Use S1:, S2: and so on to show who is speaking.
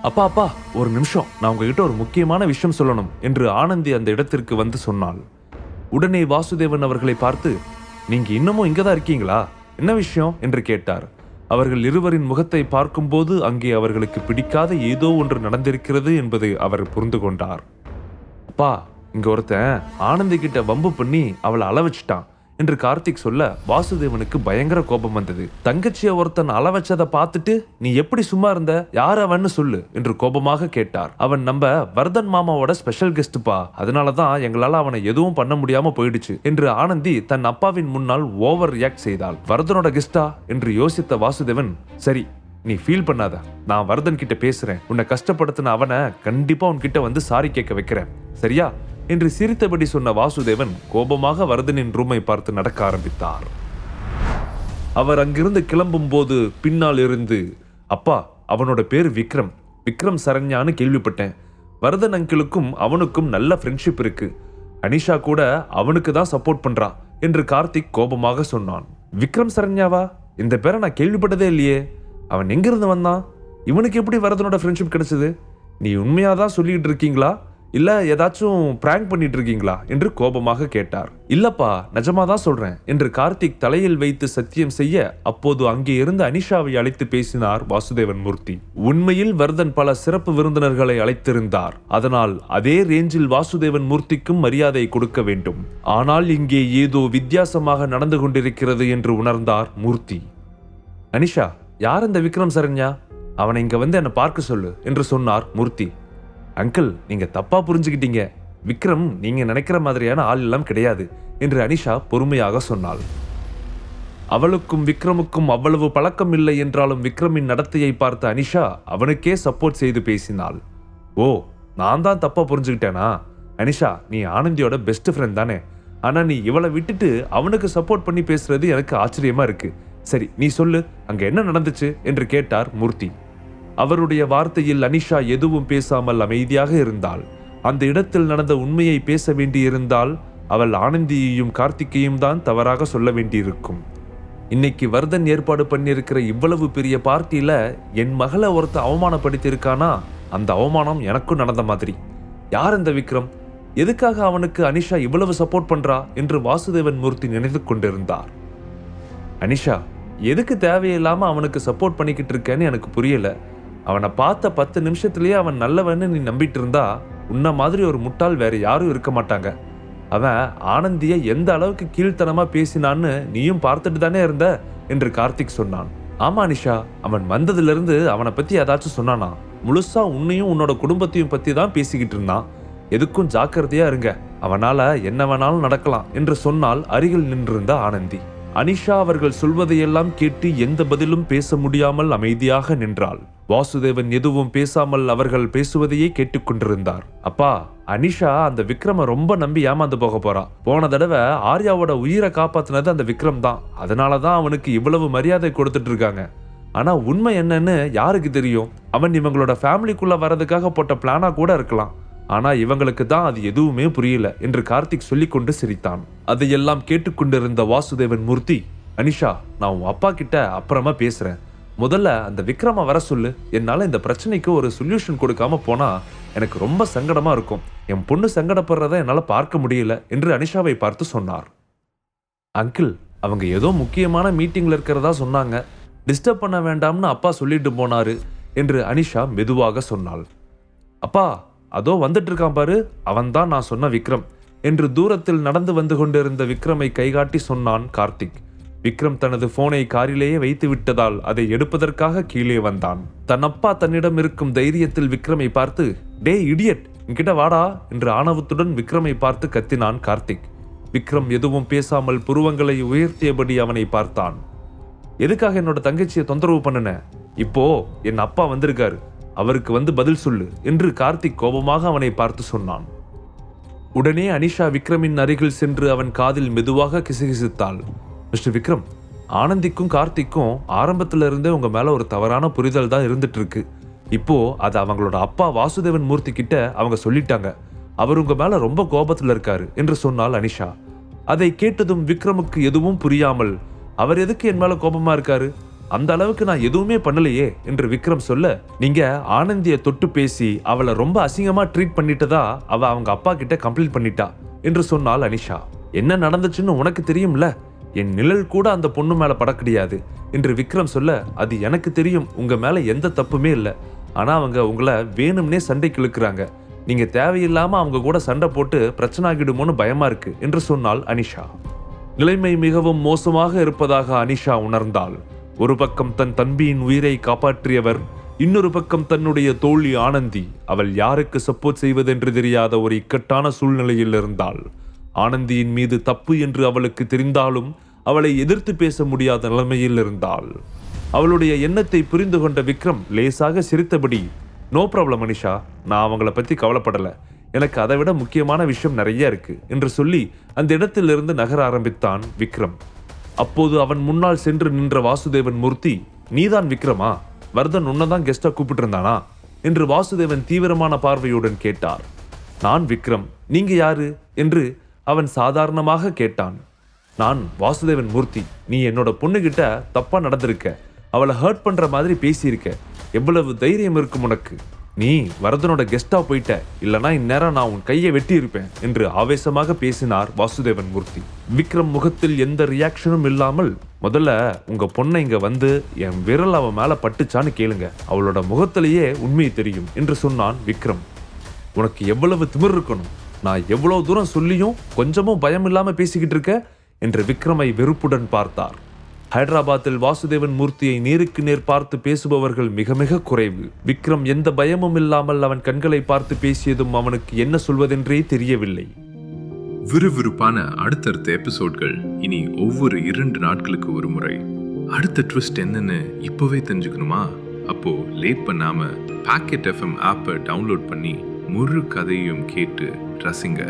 S1: அப்பா அப்பா, ஒரு நிமிஷம், நான் உங்ககிட்ட ஒரு முக்கியமான விஷயம் சொல்லணும் என்று ஆனந்தி அந்த இடத்திற்கு வந்து சொன்னாள். உடனே வாசுதேவன் அவர்களை பார்த்து, நீங்க இன்னமும் இங்கதான் இருக்கீங்களா, என்ன விஷயம் என்று கேட்டார். அவர்கள் இருவரின் முகத்தை பார்க்கும்போது அங்கே அவர்களுக்கு பிடிக்காத ஏதோ ஒன்று நடந்திருக்கிறது என்பதை அவர் புரிந்து கொண்டார். அப்பா, இங்க ஒருத்தன் ஆனந்தி கிட்ட வம்பு பண்ணி அவளை அள வச்சுட்டான் என்று கார்த்திக் சொல்ல வாசுதேவனுக்கு பயங்கர கோபம் வந்தது. தங்கச்சியை ஒருத்தன் அள வச்சதை பார்த்துட்டு நீ எப்படி சும்மா இருந்த, யார் அவன்னு சொல்லு என்று கோபமாக கேட்டார். அவன் நம்ம வர்தன் மாமாவோட ஸ்பெஷல் கெஸ்ட்பா, அதனாலதான் எங்களால அவனை எதுவும் பண்ண முடியாம போயிடுச்சு என்று ஆனந்தி தன் அப்பாவின் முன்னால் ஓவர் ரியாக்ட் செய்தாள். வர்தனோட கெஸ்டா என்று யோசித்த வாசுதேவன், சரி நீ ஃபீல் பண்ணாத, நான் வர்தன் கிட்ட பேசுறேன், உன்னை கஷ்டப்படுத்தின அவனை கண்டிப்பா உன்கிட்ட வந்து சாரி கேட்க வைக்கிறேன், சரியா என்று சிரித்தபடி சொன்ன வாசுதேவன் கோபமாக வர்தனின் ரூமை பார்த்து நடக்க ஆரம்பித்தார். அவர் அங்கிருந்து கிளம்பும் போது பின்னால் இருந்து, அப்பா அவனோட பேர் விக்ரம், விக்ரம் சரண்யான்னு கேள்விப்பட்டேன், வர்தன் அங்கிளுக்கும் அவனுக்கும் நல்ல ஃப்ரெண்ட்ஷிப் இருக்கு, அனிஷா கூட அவனுக்கு தான் சப்போர்ட் பண்றா என்று கார்த்திக் கோபமாக சொன்னான். விக்ரம் சரண்யாவா, இந்த பேரை நான் கேள்விப்பட்டதே இல்லையே, அவன் எங்கிருந்து வந்தான், இவனுக்கு எப்படி வர்தனோட ஃப்ரெண்ட்ஷிப் கிடைச்சது, நீ உண்மையாதான் சொல்லிட்டு இருக்கீங்களா இல்ல ஏதாச்சும் பிராங்க் பண்ணிட்டு இருக்கீங்களா என்று கோபமாக கேட்டார். இல்லப்பா, நிஜமாதான் சொல்றேன் என்று கார்த்திக் தலையில் வைத்து சத்தியம் செய்ய அப்போது அங்கே இருந்து அனிஷாவை அழைத்து பேசினார் வாசுதேவன் மூர்த்தி. உண்மையில் வர்தன் பல சிறப்பு விருந்தினர்களை அழைத்திருந்தார், அதனால் அதே ரேஞ்சில் வாசுதேவன் மூர்த்திக்கும் மரியாதை கொடுக்க வேண்டும். ஆனால் இங்கே ஏதோ வித்தியாசமாக நடந்து கொண்டிருக்கிறது என்று உணர்ந்தார் மூர்த்தி. அனிஷா, யார் இந்த விக்ரம் சரண்யா, அவனை இங்க வந்து என்ன பார்க்க சொல்லு என்று சொன்னார் மூர்த்தி. அங்கிள், நீங்க தப்பா புரிஞ்சுக்கிட்டீங்க, விக்ரம் நீங்க நினைக்கிற மாதிரியான ஆள் எல்லாம் கிடையாது என்று அனிஷா பொறுமையாக சொன்னாள். அவளுக்கும் விக்ரமுக்கும் அவ்வளவு பழக்கம் இல்லை என்றாலும் விக்ரமின் நடத்தையை பார்த்த அனிஷா அவனுக்கே சப்போர்ட் செய்து பேசினாள். ஓ, நான் தான் தப்பா புரிஞ்சுக்கிட்டேனா, அனிஷா நீ ஆனந்தியோட பெஸ்ட் ஃப்ரெண்ட் தானே, ஆனா நீ இவளை விட்டுட்டு அவனுக்கு சப்போர்ட் பண்ணி பேசுறது எனக்கு ஆச்சரியமா இருக்கு, சரி நீ சொல்லு அங்க என்ன நடந்துச்சு என்று கேட்டார் மூர்த்தி. அவருடைய வார்த்தையில் அனிஷா எதுவும் பேசாமல் அமைதியாக இருந்தாள். அந்த இடத்தில் நடந்த உண்மையை பேச வேண்டியிருந்தால் அவள் ஆனந்தியையும் கார்த்திகையும் தான் தவறாக சொல்ல வேண்டியிருக்கும். இன்னைக்கு வர்தன் ஏற்பாடு பண்ணியிருக்கிற இவ்வளவு பெரிய பார்ட்டியில என் மகளை ஒருத்த அவமானப்படுத்தியிருக்கானா, அந்த அவமானம் எனக்கும் நடந்த மாதிரி. யார் இந்த விக்ரம், எதுக்காக அவனுக்கு அனிஷா இவ்வளவு சப்போர்ட் பண்றா என்று வாசுதேவன் மூர்த்தி நினைத்து கொண்டிருந்தார். அனிஷா, எதுக்கு தேவையில்லாம அவனுக்கு சப்போர்ட் பண்ணிக்கிட்டு இருக்கேன்னு எனக்கு புரியல, அவனை பார்த்த 10 நிமிஷத்திலேயே அவன் நல்லவன்னு நீ நம்பிட்டு இருந்தா உன்ன மாதிரி ஒரு முட்டாள் வேற யாரும் இருக்க மாட்டாங்க. அவன் ஆனந்திய எந்த அளவுக்கு கீழ்த்தனமா பேசினான்னு நீயும் பார்த்துட்டு தானே இருந்த என்று கார்த்திக் சொன்னான். ஆமா நிஷா, அவன் வந்ததுல இருந்து அவனை பத்தி ஏதாச்சும் சொன்னானா, முழுசா உன்னையும் உன்னோட குடும்பத்தையும் பத்தி தான் பேசிக்கிட்டு இருந்தான், எதுக்கும் ஜாக்கிரதையா இருங்க, அவனால என்ன வேணாலும் நடக்கலாம் என்று சொன்னால் அருகில் நின்றிருந்த ஆனந்தி. அனிஷா அவர்கள் சொல்வதையெல்லாம் கேட்டு எந்த பதிலும் பேச முடியாமல் அமைதியாக நின்றாள். வாசுதேவன் எதுவும் பேசாமல் அவர்கள் பேசுவதையே கேட்டுக்கொண்டிருந்தார். அப்பா, அனிஷா அந்த விக்ரம ரொம்ப நம்பி ஏமாந்து போக போறா, போன தடவை ஆர்யாவோட உயிரை காப்பாத்தினது அந்த விக்ரம் தான், அதனாலதான் அவனுக்கு இவ்வளவு மரியாதை கொடுத்துட்டு இருக்காங்க. ஆனா உண்மை என்னன்னு யாருக்கு தெரியும், அவன் இவங்களோட ஃபேமிலிக்குள்ள வரதுக்காக போட்ட பிளானா கூட இருக்கலாம், ஆனா இவங்களுக்கு தான் அது எதுவுமே புரியல என்று கார்த்திக் சொல்லிக்கொண்டு சிரித்தான். அதையெல்லாம் கேட்டுக்கொண்டிருந்த வாசுதேவன் மூர்த்தி, அனிஷா நான் உன் அப்பா கிட்ட அப்புறமா பேசுறேன், முதல்ல அந்த விக்ரம வர சொல்லு, என்னால இந்த பிரச்சனைக்கு ஒரு சொல்யூஷன் கொடுக்காம போனா எனக்கு ரொம்ப சங்கடமா இருக்கும், என் பொண்ணு சங்கடப்படுறத என்னால பார்க்க முடியல என்று அனிஷாவை பார்த்து சொன்னார். அங்கிள், அவங்க ஏதோ முக்கியமான மீட்டிங்ல இருக்கிறதா சொன்னாங்க, டிஸ்டர்ப் பண்ண வேண்டாம்னு அப்பா சொல்லிட்டு போனாரு என்று அனிஷா மெதுவாக சொன்னாள். அப்பா, அதோ வந்துட்டு இருக்கான் பாரு, அவன்தான் நான் சொன்ன விக்ரம் என்று தூரத்தில் நடந்து வந்து கொண்டிருந்த விக்ரமை கைகாட்டி சொன்னான் கார்த்திக். விக்ரம் தனது போனை காரிலேயே வைத்து விட்டதால் அதை எடுப்பதற்காக கீழே வந்தான். தன் அப்பா தன்னிடம் இருக்கும் தைரியத்தில் விக்ரமை பார்த்து, டே இடியட், இங்கிட்ட வாடா என்று ஆணவத்துடன் விக்ரமை பார்த்து கத்தினான் கார்த்திக். விக்ரம் எதுவும் பேசாமல் புருவங்களை உயர்த்தியபடி அவனை பார்த்தான். எதுக்காக என்னோட தங்கச்சியை தொந்தரவு பண்ணுன, இப்போ என் அப்பா வந்திருக்காரு, அவருக்கு வந்து பதில் சொல்லு என்று கார்த்திக் கோபமாக அவனை பார்த்து சொன்னான். உடனே அனிஷா விக்ரமின் அருகில் சென்று அவன் காதில் மெதுவாக கிசுகிசுத்தாள். மிஸ்டர் விக்ரம், ஆனந்திக்கும் கார்த்திக்கும் ஆரம்பத்துல இருந்தே உங்க மேல ஒரு தவறான புரிதல் தான் இருந்துட்டு இருக்கு, இப்போ அது அவங்களோட அப்பா வாசுதேவன் மூர்த்தி கிட்ட அவங்க சொல்லிட்டாங்க, அவர் உங்க மேல ரொம்ப கோபத்துல இருக்காரு என்று சொன்னாள் அனிஷா. அதை கேட்டதும் விக்ரமுக்கு எதுவும் புரியாமல், அவர் எதுக்கு என் மேல கோபமா இருக்காரு, அந்த அளவுக்கு நான் எதுவுமே பண்ணலையே என்று விக்ரம் சொல்ல, நீங்க ஆனந்திய தொட்டு பேசி அவளை ரொம்ப அசிங்கமா ட்ரீட் பண்ணிட்டதா அவ அவங்க அப்பா கிட்ட கம்ப்ளைண்ட் பண்ணிட்டா என்று சொன்னாள் அனிஷா. என்ன நடந்துச்சுன்னு உனக்கு தெரியும்ல, என் நிழல் கூட அந்த பொண்ணு மேல பட கிடையாது என்று விக்ரம் சொல்ல, அது எனக்கு தெரியும், உங்க மேல எந்த தப்புமே இல்லை. ஆனா அவங்க உங்களை வேணும்னே சண்டைக்கு இழுக்கிறாங்க. நீங்க தேவையில்லாம அவங்க கூட சண்டை போட்டு பிரச்சனை ஆகிடுமோன்னு பயமா இருக்கு என்று சொன்னாள் அனிஷா. நிலைமை மிகவும் மோசமாக இருப்பதாக அனிஷா உணர்ந்தாள். ஒரு பக்கம் தன் தம்பியின் உயிரை காப்பாற்றியவர், இன்னொரு பக்கம் தன்னுடைய தோழி ஆனந்தி. அவள் யாருக்கு சப்போர்ட் செய்வதென்று தெரியாத ஒரு இக்கட்டான சூழ்நிலையில் இருந்தாள். ஆனந்தியின் மீது தப்பு என்று அவளுக்கு தெரிந்தாலும் அவளை எதிர்த்து பேச முடியாத நிலைமையில் இருந்தாள். அவளுடைய எண்ணத்தை புரிந்து கொண்ட விக்ரம் லேசாக சிரித்தபடி, நோ ப்ராப்ளம் அனிஷா, நான் அவங்கள பத்தி கவலைப்படல, எனக்கு அதை விட முக்கியமான விஷயம் நிறைய இருக்கு என்று சொல்லி அந்த இடத்திலிருந்து நகர ஆரம்பித்தான் விக்ரம். அப்போது அவன் முன்னால் சென்று நின்ற வாசுதேவன் மூர்த்தி, நீதான் விக்ரமா? வர்தன் உன்னதான் கெஸ்டா கூப்பிட்டு இருந்தானா என்று வாசுதேவன் தீவிரமான பார்வையுடன் கேட்டார். நான் விக்ரம், நீங்க யாரு என்று அவன் சாதாரணமாக கேட்டான். நான் வாசுதேவன் மூர்த்தி, நீ என்னோட பொண்ணுகிட்ட தப்பா நடந்திருக்க, அவளை ஹர்ட் பண்ற மாதிரி பேசியிருக்க, எவ்வளவு தைரியம் இருக்கும் உனக்கு? நீ வரதனோட கெஸ்டா போயிட்ட, இல்லனா இந்நேரம் நான் உன் கையை வெட்டி இருப்பேன் என்று ஆவேசமாக பேசினார் வாசுதேவன் மூர்த்தி. விக்ரம் முகத்தில் எந்த ரியாக்ஷனும் இல்லாமல், முதல்ல உங்க பொண்ணை இங்க வந்து என் விரல் அவன் மேல பட்டுச்சான்னு கேளுங்க, அவளோட முகத்திலேயே உண்மை தெரியும் என்று சொன்னான் விக்ரம். உனக்கு எவ்வளவு திமிர் இருக்கணும், நான் எவ்வளவு தூரம் சொல்லியும் கொஞ்சமும் பயம் இல்லாம பேசிக்கிட்டு இருக்க என்று விக்ரமை வெறுப்புடன் பார்த்தார். ஹைதராபாத்தில் வாசுதேவன் மூர்த்தியை நேருக்கு நேர் பார்த்து பேசுபவர்கள் மிக மிக குறைவு. விக்ரம் எந்த பயமும் இல்லாமல் அவன் கண்களை பார்த்து பேசியதும் அவனுக்கு என்ன சொல்வதென்றே தெரியவில்லை.
S2: விறுவிறுப்பான அடுத்தடுத்த எபிசோட்கள் இனி ஒவ்வொரு 2 நாட்களுக்கு ஒரு முறை. அடுத்த ட்விஸ்ட் என்னன்னு இப்பவே தெரிஞ்சுக்கணுமா? அப்போ லேட் பண்ணாம பாக்கெட் FM ஆப்பை டவுன்லோட் பண்ணி முழு கதையும் கேட்டு ரசிங்க.